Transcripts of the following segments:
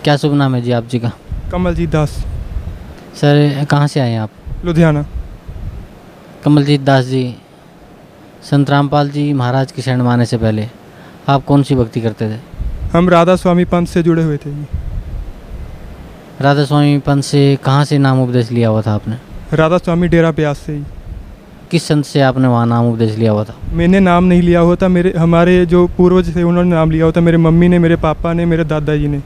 क्या शुभ नाम है जी आप जी का? कमलजीत दास, सर कहाँ से आए हैं आप? लुधियाना। कमलजीत दास जी, संत रामपाल जी महाराज की शरण माने से पहले आप कौन सी भक्ति करते थे? हम राधा स्वामी पंथ से जुड़े हुए थे जी। राधा स्वामी पंथ से कहाँ से नाम उपदेश लिया हुआ था आपने? राधा स्वामी डेरा ब्यास से ही। किस संत से आपने वहाँ नाम उपदेश लिया हुआ था? मैंने नाम नहीं लिया हुआ था, हमारे जो पूर्वज थे उन्होंने नाम लिया हुआ था। मेरे मम्मी ने, मेरे पापा ने, मेरे दादाजी ने।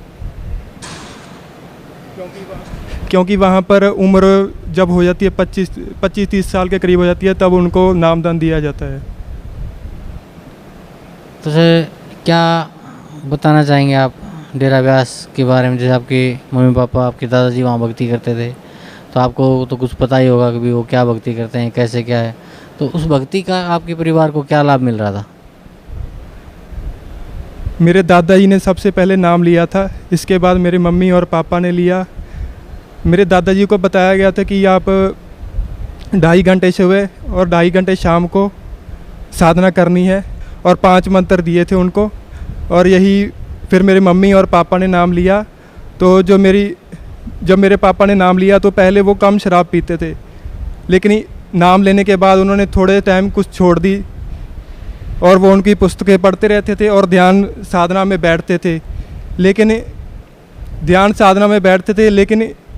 क्योंकि वहाँ पर उम्र जब हो जाती है 25-30 साल के करीब हो जाती है, तब उनको नामदान दिया जाता है। तो सर क्या बताना चाहेंगे आप डेरा व्यास के बारे में? जैसे आपके मम्मी पापा, आपके दादाजी वहाँ भक्ति करते थे, तो आपको तो कुछ पता ही होगा कि भी वो क्या भक्ति करते हैं, कैसे क्या है। तो उस भक्ति का आपके परिवार को क्या लाभ मिल रहा था? मेरे दादाजी ने सबसे पहले नाम लिया था, इसके बाद मेरे मम्मी और पापा ने लिया। मेरे दादाजी को बताया गया था कि आप 2.5 घंटे सुबह और 2.5 घंटे शाम को साधना करनी है, और 5 मंत्र दिए थे उनको। और यही फिर मेरे मम्मी और पापा ने नाम लिया। तो जब मेरे पापा ने नाम लिया तो पहले वो कम शराब पीते थे, लेकिन नाम लेने के बाद उन्होंने थोड़े टाइम कुछ छोड़ दी, और वो उनकी पुस्तकें पढ़ते रहते थे और ध्यान साधना में बैठते थे। लेकिन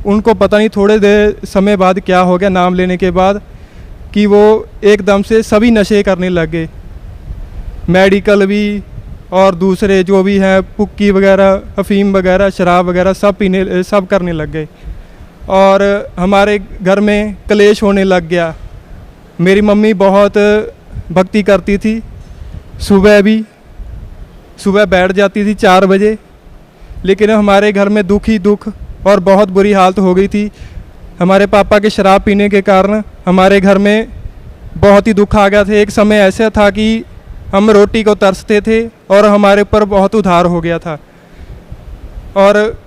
उनको पता नहीं थोड़े देर समय बाद क्या हो गया नाम लेने के बाद, कि वो एकदम से सभी नशे करने लग गए, मेडिकल भी और दूसरे जो भी हैं, पुक्की वगैरह, अफीम वगैरह, शराब वगैरह सब करने लग गए। और हमारे घर में कलेश होने लग गया। मेरी मम्मी बहुत भक्ति करती थी, सुबह बैठ जाती थी 4 बजे, लेकिन हमारे घर में दुख ही दुख और बहुत बुरी हालत हो गई थी। हमारे पापा के शराब पीने के कारण हमारे घर में बहुत ही दुख आ गया था। एक समय ऐसा था कि हम रोटी को तरसते थे और हमारे ऊपर बहुत उधार हो गया था, और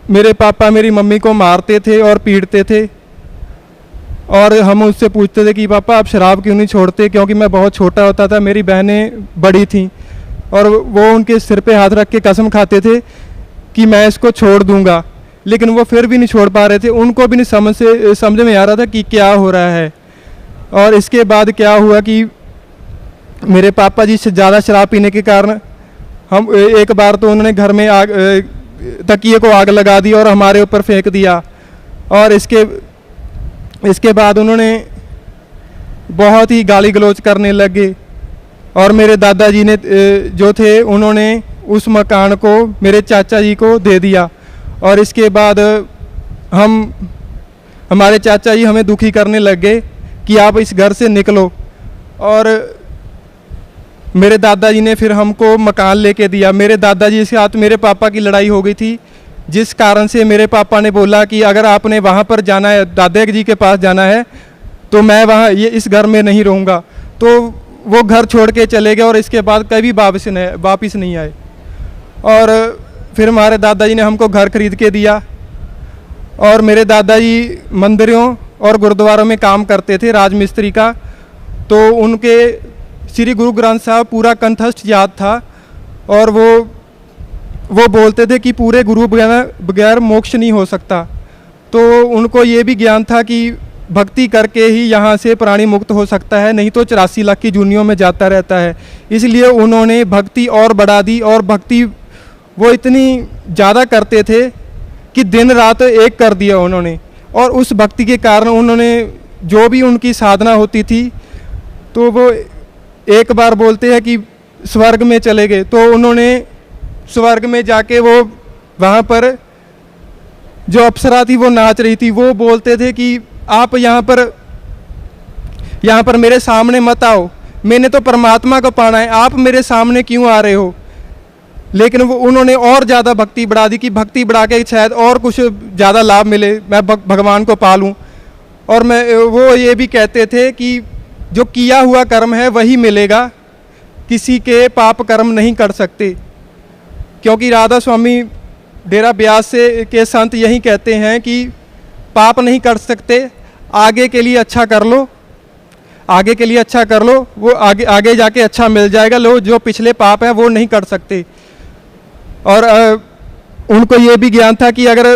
मेरे पापा मेरी मम्मी को मारते थे और पीटते थे। और हम उससे पूछते थे कि पापा आप शराब क्यों नहीं छोड़ते, क्योंकि मैं बहुत छोटा होता था, मेरी बहनें बड़ी थीं, और वो उनके सिर पे हाथ रख के कसम खाते थे कि मैं इसको छोड़ दूंगा, लेकिन वो फिर भी नहीं छोड़ पा रहे थे। उनको भी नहीं समझ में आ रहा था कि क्या हो रहा है। और इसके बाद क्या हुआ कि मेरे पापा जी से ज़्यादा शराब पीने के कारण हम एक बार तो उन्होंने घर में तकिए को आग लगा दी और हमारे ऊपर फेंक दिया। और इसके बाद उन्होंने बहुत ही गाली गलौज करने लगे, और मेरे दादाजी ने जो थे उन्होंने उस मकान को मेरे चाचा जी को दे दिया। और इसके बाद हमारे चाचा जी हमें दुखी करने लग गए कि आप इस घर से निकलो। और मेरे दादाजी ने फिर हमको मकान लेके दिया। मेरे दादाजी के साथ मेरे पापा की लड़ाई हो गई थी, जिस कारण से मेरे पापा ने बोला कि अगर आपने वहाँ पर जाना है, दादाजी के पास जाना है, तो मैं इस घर में नहीं रहूँगा। तो वो घर छोड़ के चले गए, और इसके बाद कभी वापस नहीं आए। और फिर हमारे दादाजी ने हमको घर खरीद के दिया, और मेरे दादाजी मंदिरों और गुरुद्वारों में काम करते थे, राजमिस्त्री का। तो उनके श्री गुरु ग्रंथ साहब पूरा कंठस्थ याद था, और वो बोलते थे कि पूरे गुरु बगैर मोक्ष नहीं हो सकता। तो उनको ये भी ज्ञान था कि भक्ति करके ही यहाँ से प्राणी मुक्त हो सकता है, नहीं तो 84 लाख की जूनियों में जाता रहता है। इसलिए उन्होंने भक्ति और बढ़ा दी, और भक्ति वो इतनी ज़्यादा करते थे कि दिन रात एक कर दिया उन्होंने। और उस भक्ति के कारण उन्होंने जो भी उनकी साधना होती थी, तो वो एक बार बोलते हैं कि स्वर्ग में चले गए। तो उन्होंने स्वर्ग में जाके वो वहाँ पर जो अप्सरा थी वो नाच रही थी, वो बोलते थे कि आप यहाँ पर मेरे सामने मत आओ, मैंने तो परमात्मा को पाना है, आप मेरे सामने क्यों आ रहे हो। लेकिन उन्होंने और ज़्यादा भक्ति बढ़ा दी कि भक्ति बढ़ा के शायद और कुछ ज़्यादा लाभ मिले, मैं भगवान को पालूँ। और वो ये भी कहते थे कि जो किया हुआ कर्म है वही मिलेगा, किसी के पाप कर्म नहीं कर सकते। क्योंकि राधा स्वामी डेरा ब्यास के संत यही कहते हैं कि पाप नहीं कर सकते, आगे के लिए अच्छा कर लो, आगे के लिए अच्छा कर लो, वो आगे जाके अच्छा मिल जाएगा। लोग जो पिछले पाप हैं वो नहीं कर सकते। और उनको ये भी ज्ञान था कि अगर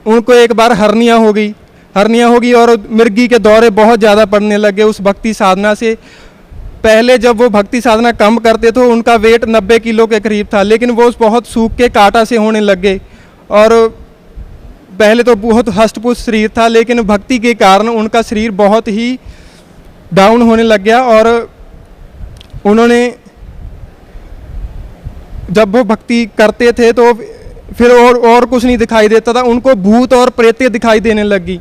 उनको एक बार हर्निया होगी और मिर्गी के दौरे बहुत ज़्यादा पड़ने लगे उस भक्ति साधना से। पहले जब वो भक्ति साधना कम करते तो उनका वेट 90 किलो के करीब था, लेकिन वो बहुत सूख के कांटा से होने लग गए। और पहले तो बहुत हष्ट-पुष्ट शरीर था, लेकिन भक्ति के कारण उनका शरीर बहुत ही डाउन होने लग गया। और उन्होंने जब वो भक्ति करते थे तो फिर और कुछ नहीं दिखाई देता था, उनको भूत और प्रेतें दिखाई देने लगी।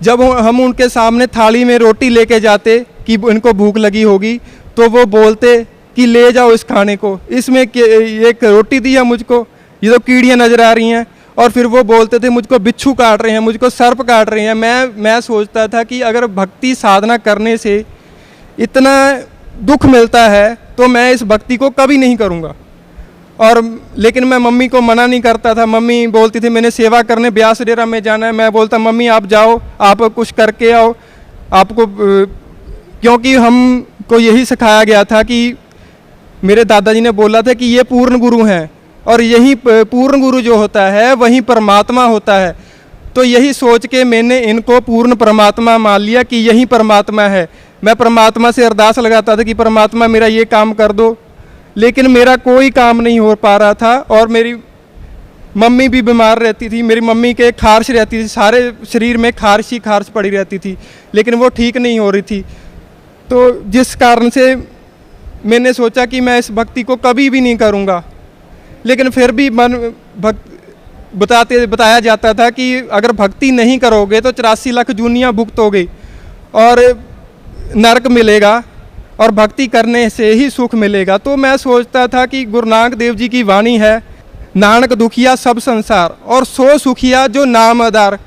जब हम उनके सामने थाली में रोटी लेके जाते कि इनको भूख लगी होगी, तो वो बोलते कि ले जाओ इस खाने को, इसमें एक रोटी दी है मुझको, ये तो कीड़ियाँ नज़र आ रही हैं। और फिर वो बोलते थे मुझको बिच्छू काट रहे हैं, मुझको सर्प काट रहे हैं। मैं सोचता था कि अगर भक्ति साधना करने से इतना दुख मिलता है तो मैं इस भक्ति को कभी नहीं करूँगा। और लेकिन मैं मम्मी को मना नहीं करता था। मम्मी बोलती थी मैंने सेवा करने ब्यास डेरा में जाना है, मैं बोलता मम्मी आप जाओ, आप कुछ करके आओ, आपको क्योंकि हमको यही सिखाया गया था कि मेरे दादाजी ने बोला था कि ये पूर्ण गुरु हैं और यही पूर्ण गुरु जो होता है वही परमात्मा होता है। तो यही सोच के मैंने इनको पूर्ण परमात्मा मान लिया कि यही परमात्मा है। मैं परमात्मा से अरदास लगाता था कि परमात्मा मेरा ये काम कर दो, लेकिन मेरा कोई काम नहीं हो पा रहा था। और मेरी मम्मी भी बीमार रहती थी, मेरी मम्मी के खारिश रहती थी, सारे शरीर में खारिश ही खारिश पड़ी रहती थी, लेकिन वो ठीक नहीं हो रही थी। तो जिस कारण से मैंने सोचा कि मैं इस भक्ति को कभी भी नहीं करूँगा। लेकिन फिर भी बताया जाता था कि अगर भक्ति नहीं करोगे तो 84 लाख जूनियाँ भुगतोगे और नरक मिलेगा और भक्ति करने से ही सुख मिलेगा। तो मैं सोचता था कि गुरु नानक देव जी की वाणी है, नानक दुखिया सब संसार और सो सुखिया जो नाम आधार।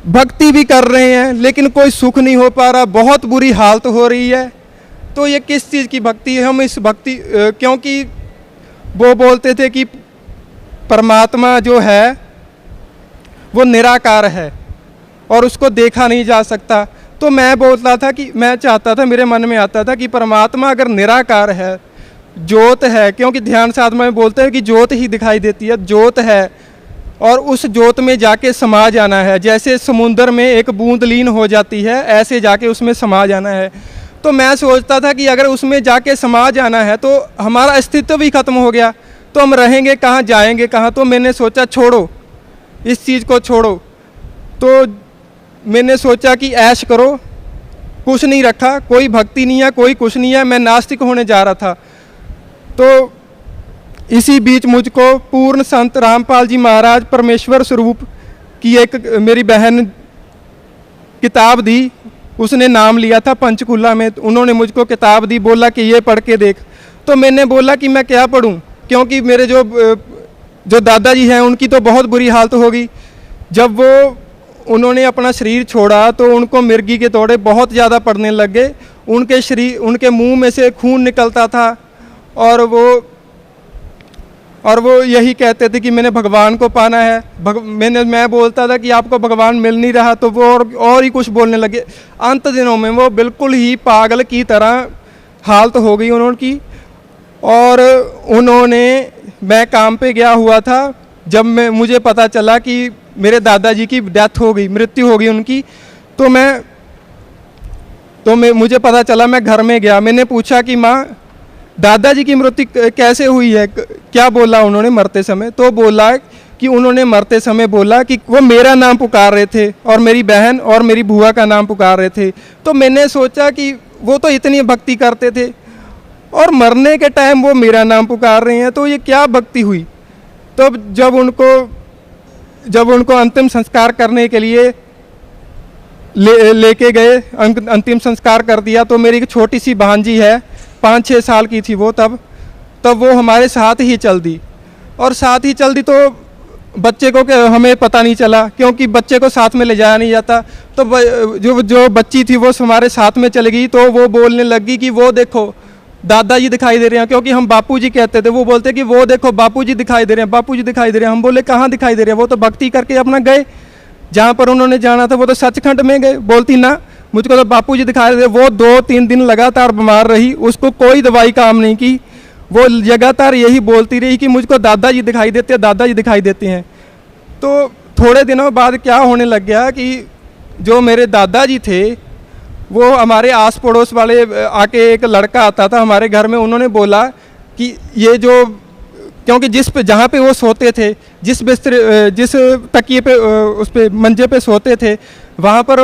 भक्ति भी कर रहे हैं लेकिन कोई सुख नहीं हो पा रहा, बहुत बुरी हालत हो रही है। तो ये किस चीज़ की भक्ति है? हम इस भक्ति क्योंकि वो बोलते थे कि परमात्मा जो है वो निराकार है और उसको देखा नहीं जा सकता। तो मैं बोलता था कि मैं चाहता था, मेरे मन में आता था कि परमात्मा अगर निराकार है, ज्योत है, क्योंकि ध्यान साधना में बोलते हैं कि ज्योत ही दिखाई देती है, ज्योत है और उस ज्योत में जाके समा जाना है। जैसे समुंदर में एक बूंद लीन हो जाती है, ऐसे जाके उसमें समा जाना है। तो मैं सोचता था कि अगर उसमें जाके समा जाना है तो हमारा अस्तित्व भी खत्म हो गया, तो हम रहेंगे कहाँ, जाएंगे कहाँ। तो मैंने सोचा छोड़ो, इस चीज़ को छोड़ो। तो मैंने सोचा कि ऐश करो, कुछ नहीं रखा, कोई भक्ति नहीं है, कोई कुछ नहीं है, मैं नास्तिक होने जा रहा था। तो इसी बीच मुझको पूर्ण संत रामपाल जी महाराज परमेश्वर स्वरूप की एक मेरी बहन किताब दी, उसने नाम लिया था पंचकूला में। उन्होंने मुझको किताब दी, बोला कि ये पढ़ के देख। तो मैंने बोला कि मैं क्या पढ़ूं, क्योंकि मेरे जो दादाजी हैं उनकी तो बहुत बुरी हालत होगी। जब उन्होंने अपना शरीर छोड़ा तो उनको मिर्गी के दौरे बहुत ज़्यादा पड़ने लग गए। उनके मुंह में से खून निकलता था और वो यही कहते थे कि मैंने भगवान को पाना है। मैं बोलता था कि आपको भगवान मिल नहीं रहा, तो वो और ही कुछ बोलने लगे। अंत दिनों में वो बिल्कुल ही पागल की तरह हालत हो गई उनकी। और मैं काम पे गया हुआ था, जब मुझे पता चला कि मेरे दादाजी की डेथ हो गई, मृत्यु हो गई उनकी, तो मुझे पता चला। मैं घर में गया, मैंने पूछा कि माँ दादाजी की मृत्यु कैसे हुई है, क्या बोला उन्होंने मरते समय? तो बोला कि उन्होंने मरते समय बोला कि वो मेरा नाम पुकार रहे थे और मेरी बहन और मेरी बुआ का नाम पुकार रहे थे। तो मैंने सोचा कि वो तो इतनी भक्ति करते थे और मरने के टाइम वो मेरा नाम पुकार रहे हैं, तो ये क्या भक्ति हुई? तो जब उनको अंतिम संस्कार करने के लिए लेके गए, अंतिम संस्कार कर दिया, तो मेरी एक छोटी सी भांजी है, 5-6 साल की थी वो तब वो हमारे साथ ही चल दी। और साथ ही चल दी तो बच्चे को हमें पता नहीं चला, क्योंकि बच्चे को साथ में ले जाया नहीं जाता। तो जो बच्ची थी वो हमारे साथ में चली गई। तो वो बोलने लगी कि वो देखो दादाजी दिखाई दे रहे हैं, क्योंकि हम बापूजी कहते थे। वो बोलते कि वो देखो बापूजी दिखाई दे रहे हैं, बापूजी दिखाई दे रहे हैं। हम बोले कहाँ दिखाई दे रहे हैं? वो तो भक्ति करके अपना गए, जहाँ पर उन्होंने जाना था वो तो सचखंड में गए। बोलती ना, मुझको तो बापूजी दिखाई दे रहे। वो 2-3 दिन लगातार बीमार रही, उसको कोई दवाई काम नहीं की। वो लगातार यही बोलती रही कि मुझको दादाजी दिखाई देते हैं, दादाजी दिखाई देते हैं। तो थोड़े दिनों बाद क्या होने लग गया कि जो मेरे दादाजी थे वो हमारे आस पड़ोस वाले आके, एक लड़का आता था हमारे घर में, उन्होंने बोला कि ये जो, क्योंकि जिस पे जहाँ पे वो सोते थे, जिस बिस्तर जिस तकिए पे उस पे मंजे पे सोते थे, वहाँ पर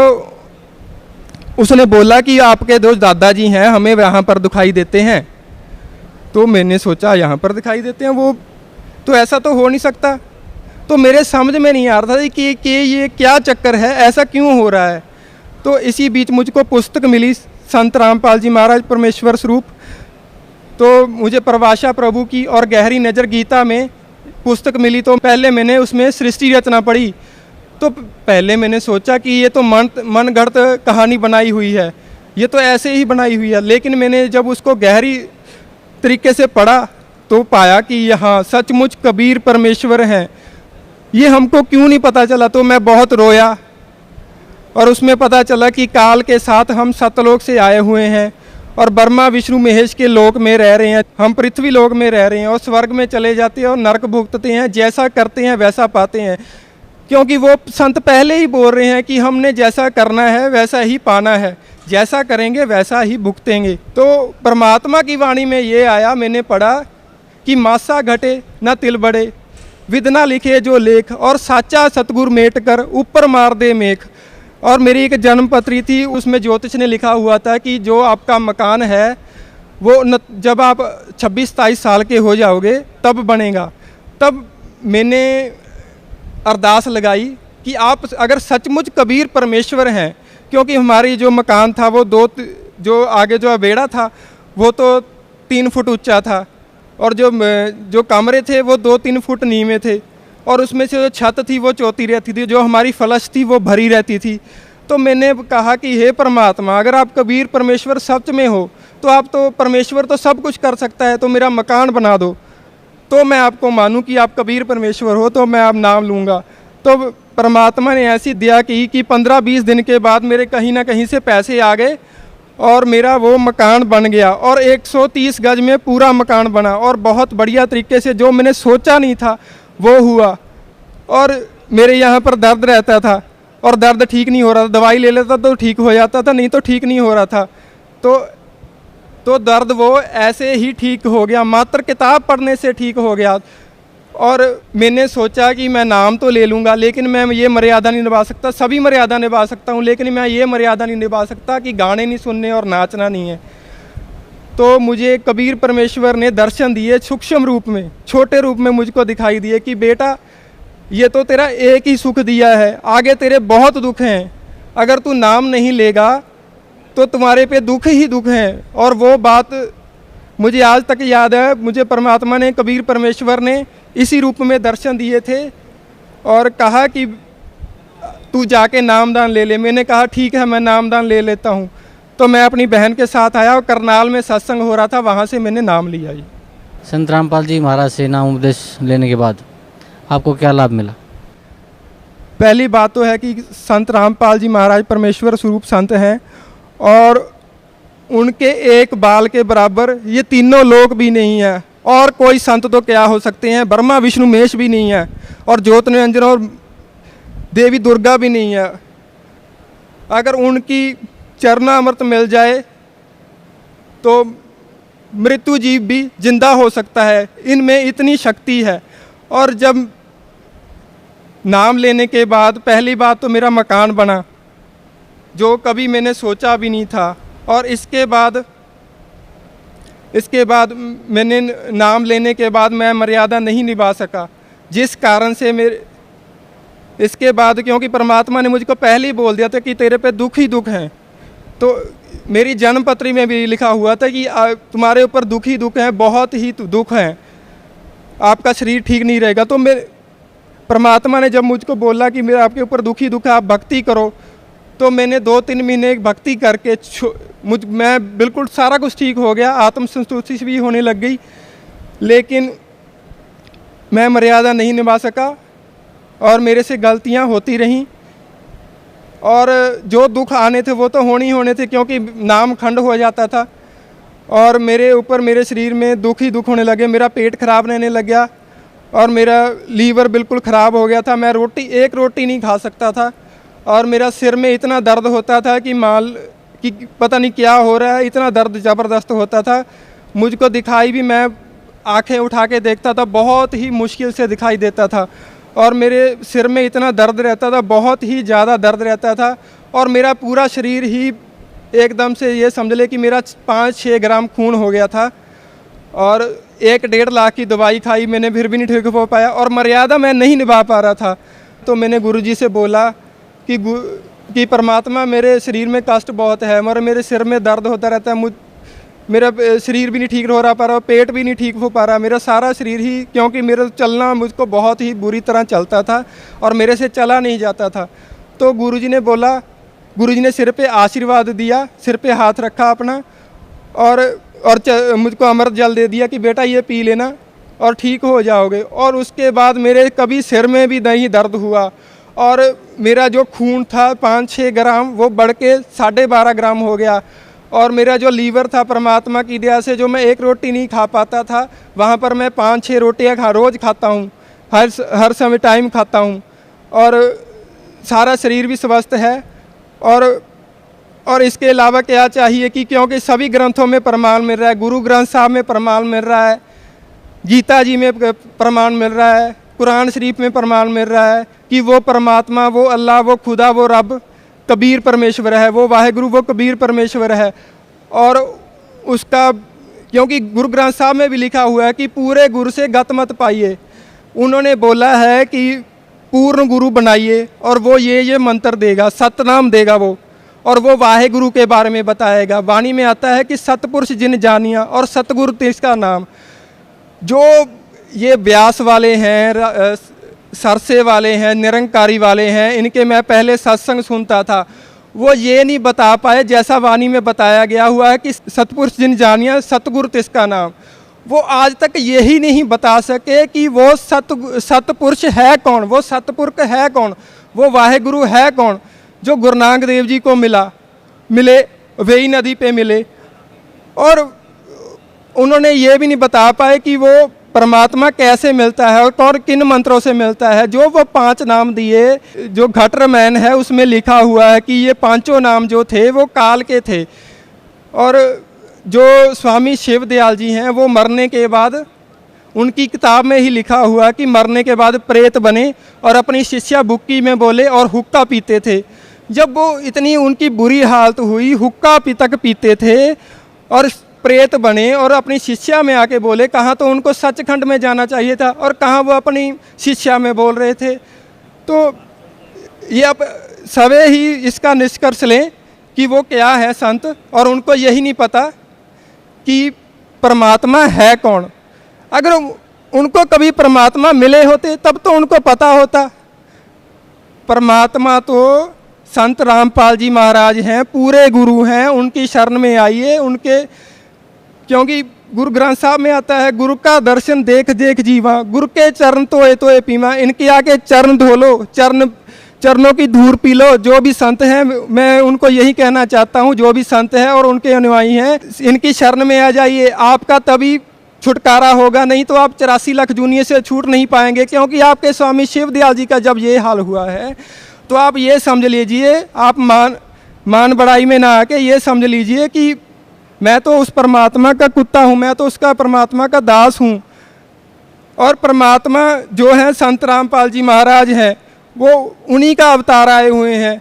उसने बोला कि आपके जो दादाजी हैं हमें वहाँ पर दिखाई देते हैं। तो मैंने सोचा यहाँ पर दिखाई देते हैं वो, तो ऐसा तो हो नहीं सकता। तो मेरे समझ में नहीं आ रहा था कि ये क्या चक्कर है, ऐसा क्यों हो रहा है। तो इसी बीच मुझको पुस्तक मिली संत रामपाल जी महाराज परमेश्वर स्वरूप। तो मुझे प्रभाषा प्रभु की और गहरी नज़र गीता में पुस्तक मिली। तो पहले मैंने उसमें सृष्टि रचना पढ़ी। तो पहले मैंने सोचा कि ये तो मनगढ़ंत कहानी बनाई हुई है, ये तो ऐसे ही बनाई हुई है। लेकिन मैंने जब उसको गहरी तरीके से पढ़ा तो पाया कि यहाँ सचमुच कबीर परमेश्वर हैं। ये हमको क्यों नहीं पता चला। तो मैं बहुत रोया और उसमें पता चला कि काल के साथ हम सतलोक से आए हुए हैं और ब्रह्मा विष्णु महेश के लोक में रह रहे हैं, हम पृथ्वी लोक में रह रहे हैं और स्वर्ग में चले जाते हैं और नरक भुगतते हैं। जैसा करते हैं वैसा पाते हैं, क्योंकि वो संत पहले ही बोल रहे हैं कि हमने जैसा करना है वैसा ही पाना है, जैसा करेंगे वैसा ही भुगतेंगे। तो परमात्मा की वाणी में ये आया, मैंने पढ़ा कि मासा घटे न तिल बड़े, विदना लिखे जो लेख, और साचा सतगुर मेट कर ऊपर मार दे मेख। और मेरी एक जन्म पत्री थी, उसमें ज्योतिष ने लिखा हुआ था कि जो आपका मकान है वो जब आप 26-27 साल के हो जाओगे तब बनेगा। तब मैंने अरदास लगाई कि आप अगर सचमुच कबीर परमेश्वर हैं, क्योंकि हमारी जो मकान था वो जो आगे जो बेड़ा था वो तो 3 फुट ऊंचा था और जो कमरे थे वो 2-3 फुट नीवे थे और उसमें से जो छत थी वो चौती रहती थी, जो हमारी फलश थी वो भरी रहती थी। तो मैंने कहा कि हे परमात्मा, अगर आप कबीर परमेश्वर सच में हो तो आप तो परमेश्वर तो सब कुछ कर सकता है, तो मेरा मकान बना दो, तो मैं आपको मानूं कि आप कबीर परमेश्वर हो, तो मैं आप नाम लूँगा। तो परमात्मा ने ऐसी दया की कि 15-20 दिन के बाद मेरे कहीं ना कहीं से पैसे आ गए और मेरा वो मकान बन गया और 130 गज में पूरा मकान बना और बहुत बढ़िया तरीके से, जो मैंने सोचा नहीं था वो हुआ। और मेरे यहाँ पर दर्द रहता था और दर्द ठीक नहीं हो रहा था, दवाई ले लेता तो ठीक हो जाता था, नहीं तो ठीक नहीं हो रहा था। तो दर्द वो ऐसे ही ठीक हो गया, मात्र किताब पढ़ने से ठीक हो गया। और मैंने सोचा कि मैं नाम तो ले लूँगा, लेकिन मैं ये मर्यादा नहीं निभा सकता। सभी मर्यादा निभा सकता हूँ, लेकिन मैं ये मर्यादा नहीं निभा सकता कि गाने नहीं सुनने और नाचना नहीं है। तो मुझे कबीर परमेश्वर ने दर्शन दिए सूक्ष्म रूप में, छोटे रूप में मुझको दिखाई दिए कि बेटा ये तो तेरा एक ही सुख दिया है, आगे तेरे बहुत दुख हैं। अगर तू नाम नहीं लेगा तो तुम्हारे पे दुख ही दुख हैं। और वो बात मुझे आज तक याद है। मुझे परमात्मा ने, कबीर परमेश्वर ने इसी रूप में दर्शन दिए थे और कहा कि तू जाके नामदान ले ले। मैंने कहा ठीक है, मैं नामदान ले लेता हूँ। तो मैं अपनी बहन के साथ आया और करनाल में सत्संग हो रहा था, वहाँ से मैंने नाम लिया जी। संत रामपाल जी महाराज से नाम उपदेश लेने के बाद आपको क्या लाभ मिला? पहली बात तो है कि संत रामपाल जी महाराज परमेश्वर स्वरूप संत हैं और उनके एक बाल के बराबर ये तीनों लोक भी नहीं है। और कोई संत तो क्या हो सकते हैं, ब्रह्मा विष्णु महेश भी नहीं है और ज्योत निरंजन और देवी दुर्गा भी नहीं है। अगर उनकी चरणामृत मिल जाए तो मृत्यु जीव भी जिंदा हो सकता है, इनमें इतनी शक्ति है। और जब नाम लेने के बाद पहली बात तो मेरा मकान बना, जो कभी मैंने सोचा भी नहीं था। और इसके बाद मैंने नाम लेने के बाद मैं मर्यादा नहीं निभा सका, जिस कारण से इसके बाद, क्योंकि परमात्मा ने मुझको पहले ही बोल दिया था कि तेरे पे दुख ही दुख हैं। तो मेरी जन्म पत्री में भी लिखा हुआ था कि तुम्हारे ऊपर दुख ही दुख हैं, बहुत ही दुख हैं, आपका शरीर ठीक नहीं रहेगा। तो परमात्मा ने जब मुझको बोला कि मेरा आपके ऊपर दुख ही दुख है, आप भक्ति करो, तो मैंने 2-3 महीने भक्ति करके मैं बिल्कुल सारा कुछ ठीक हो गया, आत्मसंतुष्टि भी होने लग गई। लेकिन मैं मर्यादा नहीं निभा सका और मेरे से गलतियां होती रहीं और जो दुख आने थे वो तो होने ही होने थे, क्योंकि नाम खंड हो जाता था। और मेरे ऊपर मेरे शरीर में दुख ही दुख होने लगे। मेरा पेट खराब रहने लग गया और मेरा लीवर बिल्कुल ख़राब हो गया था। मैं एक रोटी नहीं खा सकता था और मेरा सिर में इतना दर्द होता था कि पता नहीं क्या हो रहा है, इतना दर्द ज़बरदस्त होता था। मुझको दिखाई भी, मैं आंखें उठा के देखता था, बहुत ही मुश्किल से दिखाई देता था और मेरे सिर में इतना दर्द रहता था, बहुत ही ज़्यादा दर्द रहता था और मेरा पूरा शरीर ही एकदम से ये समझ ले कि मेरा 5-6 ग्राम खून हो गया था और 1-1.5 लाख की दवाई खाई मैंने, फिर भी नहीं ठीक हो पाया और मर्यादा मैं नहीं निभा पा रहा था। तो मैंने गुरुजी से बोला कि परमात्मा, मेरे शरीर में कष्ट बहुत है, मगर मेरे सिर में दर्द होता रहता है, मेरा शरीर भी नहीं ठीक हो रहा पा रहा, पेट भी नहीं ठीक हो पा रहा, मेरा सारा शरीर ही, क्योंकि मेरा चलना मुझको बहुत ही बुरी तरह चलता था और मेरे से चला नहीं जाता था। तो गुरुजी ने बोला, गुरुजी ने सिर पे आशीर्वाद दिया, सिर पे हाथ रखा अपना और मुझको अमृत जल दे दिया कि बेटा ये पी लेना और ठीक हो जाओगे। और उसके बाद मेरे कभी सिर में भी नहीं दर्द हुआ और मेरा जो खून था 5-6 ग्राम वो बढ़ के 12.5 ग्राम हो गया और मेरा जो लीवर था, परमात्मा की दया से, जो मैं एक रोटी नहीं खा पाता था, वहाँ पर मैं 5-6 रोटियाँ रोज़ खाता हूँ, हर समय टाइम खाता हूँ और सारा शरीर भी स्वस्थ है। और इसके अलावा क्या चाहिए कि क्योंकि सभी ग्रंथों में प्रमाण मिल रहा है, गुरु ग्रंथ साहब में प्रमाण मिल रहा है, गीता जी में प्रमाण मिल रहा है, कुरान शरीफ में प्रमाण मिल रहा है कि वो परमात्मा, वो अल्लाह, वो खुदा, वो रब कबीर परमेश्वर है, वो वाहेगुरु, वो कबीर परमेश्वर है। और उसका, क्योंकि गुरु ग्रंथ साहब में भी लिखा हुआ है कि पूरे गुरु से गत मत पाइए। उन्होंने बोला है कि पूर्ण गुरु बनाइए और वो ये मंत्र देगा, सतनाम देगा वो, और वो वाहेगुरु के बारे में बताएगा। वाणी में आता है कि सतपुरुष जिन जानिया और सतगुरु तिसका नाम। जो ये व्यास वाले हैं, सरसे वाले हैं, निरंकारी वाले हैं, इनके मैं पहले सत्संग सुनता था, वो ये नहीं बता पाए जैसा वाणी में बताया गया हुआ है कि सतपुरुष जिन जानिया सतगुरु तिसका नाम। वो आज तक यही नहीं बता सके कि वो सतपुरुष है कौन, वो सतपुरुष है कौन, वो वाहेगुरु है कौन, जो गुरु नानक देव जी को मिले वेई नदी पे मिले। और उन्होंने ये भी नहीं बता पाए कि वो परमात्मा कैसे मिलता है और किन मंत्रों से मिलता है। जो वो 5 नाम दिए, जो घट रामायण है उसमें लिखा हुआ है कि ये 5 नाम जो थे वो काल के थे। और जो स्वामी शिव दयाल जी हैं, वो मरने के बाद, उनकी किताब में ही लिखा हुआ कि मरने के बाद प्रेत बने और अपनी शिष्या बुक्की में बोले और हुक्का पीते थे। जब वो इतनी उनकी बुरी हालत हुई, हुक्का तक पीते थे और प्रेत बने और अपनी शिष्या में आके बोले, कहाँ तो उनको सचखंड में जाना चाहिए था और कहाँ वो अपनी शिष्या में बोल रहे थे। तो ये अब सभी ही इसका निष्कर्ष लें कि वो क्या है संत, और उनको यही नहीं पता कि परमात्मा है कौन। अगर उनको कभी परमात्मा मिले होते तब तो उनको पता होता। परमात्मा तो संत रामपाल जी महाराज हैं, पूरे गुरु हैं, उनकी शरण में आइए। उनके, क्योंकि गुरु ग्रंथ साहब में आता है, गुरु का दर्शन देख देख जीवा, गुरु के चरण तोए तोए पीवा, इनके आके चरण धो लो, चरणों की धूल पी लो। जो भी संत हैं, मैं उनको यही कहना चाहता हूँ, जो भी संत हैं और उनके अनुयायी हैं, इनकी शरण में आ जाइए, आपका तभी छुटकारा होगा, नहीं तो आप 84 लाख जूनियर से छूट नहीं पाएंगे। क्योंकि आपके स्वामी शिव दयाल जी का जब ये हाल हुआ है तो आप ये समझ लीजिए, आप मान बड़ाई में ना आके ये समझ लीजिए कि मैं तो उस परमात्मा का कुत्ता हूँ, मैं तो उसका परमात्मा का दास हूँ। और परमात्मा जो है संत रामपाल जी महाराज हैं, वो उन्हीं का अवतार आए हुए हैं।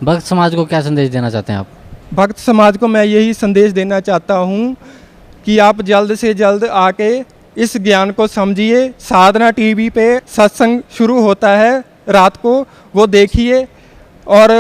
भक्त समाज को क्या संदेश देना चाहते हैं आप? भक्त समाज को मैं यही संदेश देना चाहता हूँ कि आप जल्द से जल्द आके इस ज्ञान को समझिए। साधना टीवी पे सत्संग शुरू होता है रात को, वो देखिए और